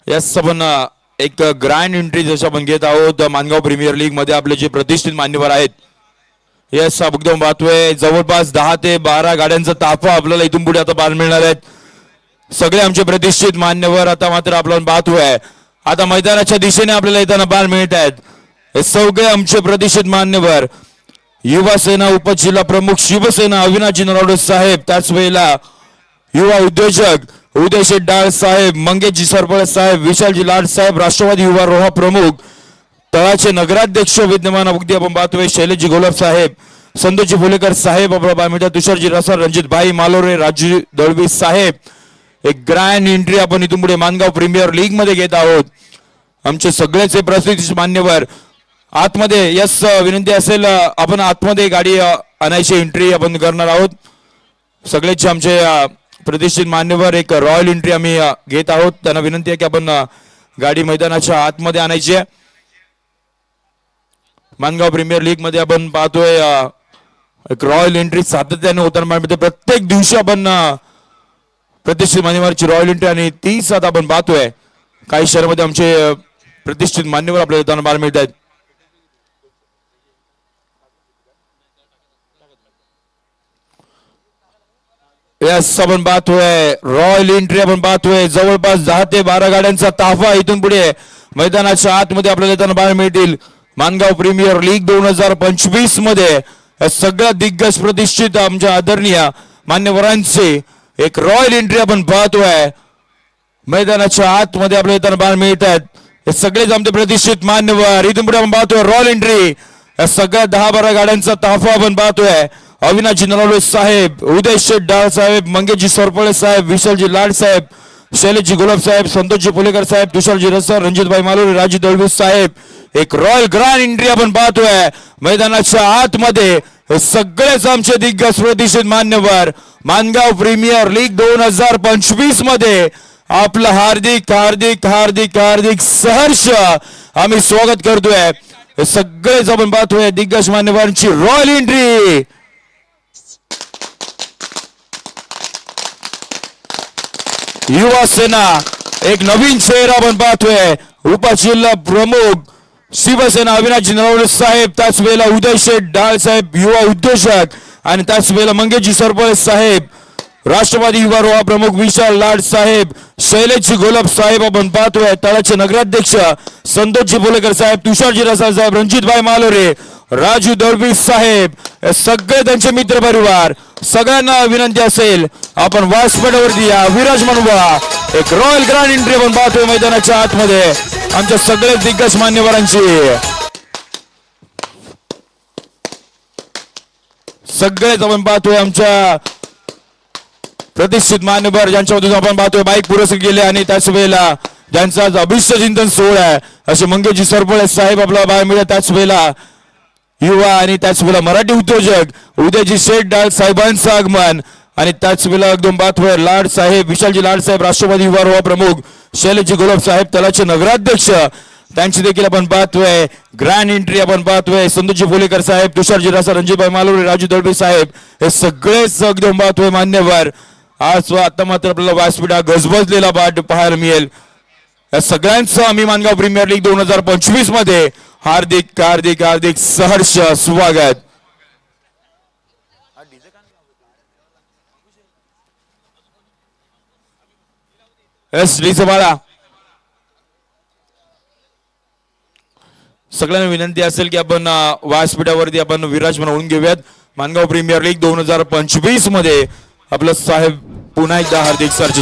Yes आपण एक grand entry जसं आपण घेत आहोत मानगाव प्रीमियर लीग मध्ये आपले जे प्रतिष्ठित मान्यवर आहेत. यस एकदम पाहतोय जवळपास 10 ते 12 गाड्यांचा ताफा आपल्याला इथून पुढे आता पाहायला मिळणार आहेत. सगळे आमचे प्रतिष्ठित मान्यवर आता मात्र आपल्याला पाहतोय आता मैदानाच्या दिशेने आपल्याला येताना पाहायला मिळत आहेत. हे सगळे आमचे प्रतिष्ठित मान्यवर युवा सेना उपजिल्हा प्रमुख शिवसेना अविनाशजी नरावडे साहेब, त्याच वेळेला युवा उद्योजक उदय शेठ डाळ साहेब, मंगेशजी सरपळे साहेब, विशालजी लाड साहेब, राष्ट्रवादी युवा रोहा प्रमुख, तळाचे नगराध्यक्ष विद्यमान अगदी आपण पाहतोय शैलेशजी गोलब साहेब, संतोषजी फुलेकर साहेब, आपला तुषारजी रसाळ, रणजित भाई मालोरे, राजू दळवी साहेब. एक ग्रँड एंट्री आपण इथून पुढे मानगाव प्रीमियर लीग मध्ये घेत आहोत. आमचे सगळेच प्रतिष्ठित मान्यवर आतमध्ये. यस विनंती असेल आपण आतमध्ये गाडी आणायची एंट्री आपण करणार आहोत. सगळेच आमचे प्रतिष्ठित मान्यवर एक रॉयल एंट्री आम्ही घेत आहोत. त्यांना विनंती आहे की आपण गाडी मैदानाच्या आतमध्ये आणायची आहे. मानगाव प्रीमियर लीग मध्ये आपण पाहतोय एक रॉयल एंट्री सातत्याने होताना प्रत्येक दिवशी आपण प्रतिष्ठित मान्यवरची रॉयल एंट्री आणि तीच आता आपण पाहतोय काही शहरामध्ये आमचे प्रतिष्ठित मान्यवर आपल्याला येताना पाहायला मिळत आहेत. यस आपण पाहतोय रॉयल एंट्री आपण पाहतोय जवळपास 10 ते 12 गाड्यांचा ताफा इथून पुढे मैदानाच्या आतमध्ये आपल्याला येताना पाहायला मिळतील. मानगाव प्रीमियर लीग 2025 मध्ये सगळ्या दिग्गज प्रतिष्ठित आमच्या आदरणीय मान्यवरांचे एक रॉयल एंट्री आपण पाहतोय मैदानाच्या आतमध्ये आपल्याला येताना पाहायला मिळत आहेत. हे सगळेच आमचे प्रतिष्ठित मान्यवर इथून पुढे आपण पाहतोय रॉयल एंट्री. सगळ्या 10-12 गाड्यांचा ताफा आपण पाहतोय. अविनाशजी नरावडे साहेब, उदय शेठ डाळ साहेब, मंगेशजी सरपळे साहेब, विशालजी लाड साहेब, शैलेशजी गोलब साहेब, संतोषजी फुलेकर साहेब, तुषारजी रसाळ, रणजितभाई मालोरे, राजू दळवी साहेब. एक रॉयल ग्रँड एंट्री आपण पाहतोय मैदानाच्या आतमध्ये. सगळेच आमचे दिग्गज प्रतिष्ठित मान्यवर मानगाव प्रीमियर लीग 2025 मध्ये आपलं हार्दिक हार्दिक हार्दिक हार्दिक सहर्ष आम्ही स्वागत करतोय. सगळेच आपण पाहतोय दिग्गज मान्यवरांची रॉयल एंट्री. युवा सेना एक नवीन चेहरा आपण पाहतोय. उपजिल्हा प्रमुख शिवसेना अविनाशजी नरावडे साहेब, त्याच वेळेला उदय शेठ डाळ साहेब युवा उद्योजक आणि त्याच वेळेला मंगेशजी सरपळे साहेब, राष्ट्रवादी युवा रोहा प्रमुख विशाल लाड साहेब, शैलेशजी गोलब साहेब आपण पाहतोय. तळाचे नगराध्यक्ष संतोषजी फुलेकर साहेब, तुषारजी रसाळ साहेब, रणजितभाई मालोरे, राजू दळवी साहेब, सगळे त्यांचे मित्र परिवार. सगळ्यांना विनंती असेल आपण व्यासपीठावरती या विराजमान व्हा. एक रॉयल ग्रँड एंट्री आपण पाहतोय मैदानाच्या आतमध्ये आमच्या सगळे दिग्गज मान्यवरांची. सगळेच आपण पाहतोय आमच्या प्रतिष्ठित मान्यवर ज्यांच्यामधून आपण पाहतोय बाईक पुरस्कृत केले आणि त्याच वेळेला ज्यांचा अभिष्ट चिंतन सोहळा आहे असे मंगेशजी सरपळे साहेब आपल्याला बाहेर मिळत. त्याच वेळेला युवा आणि त्याच वेळेला मराठी उद्योजक उदयजी शेठ डाळ साहेबांचं आगमन आणि त्याच वेळेला एकदम पाहतोय लाड साहेब, विशालजी लाड साहेब, राष्ट्रवादी युवा रोहा प्रमुख शैलेशजी गोलब साहेब, तलाचे नगराध्यक्ष त्यांची देखील आपण पाहतोय ग्रँड एंट्री आपण पाहतोय. संतोषजी फुलेकर साहेब, तुषारजी रसाळ, रणजितभाई मालोरे, राजू दळवी साहेब हे सगळेच एकदम पाहतोय मान्यवर. आज आता मात्र आपल्याला व्यासपीठ गजबजलेला पाहायला मिळेल. या सगळ्यांचं आम्ही मानगाव प्रीमियर लीग 2025 मध्ये हार्दिक हार्दिक हार्दिक सहर्ष स्वागत. बाळा सगळ्यांना विनंती असेल की आपण व्यासपीठावरती आपण विराजमान होऊन घेऊयात. मानगाव प्रीमियर लीग 2025 मध्ये आपलं साहेब पुन्हा एकदा हार्दिक सहर्ष.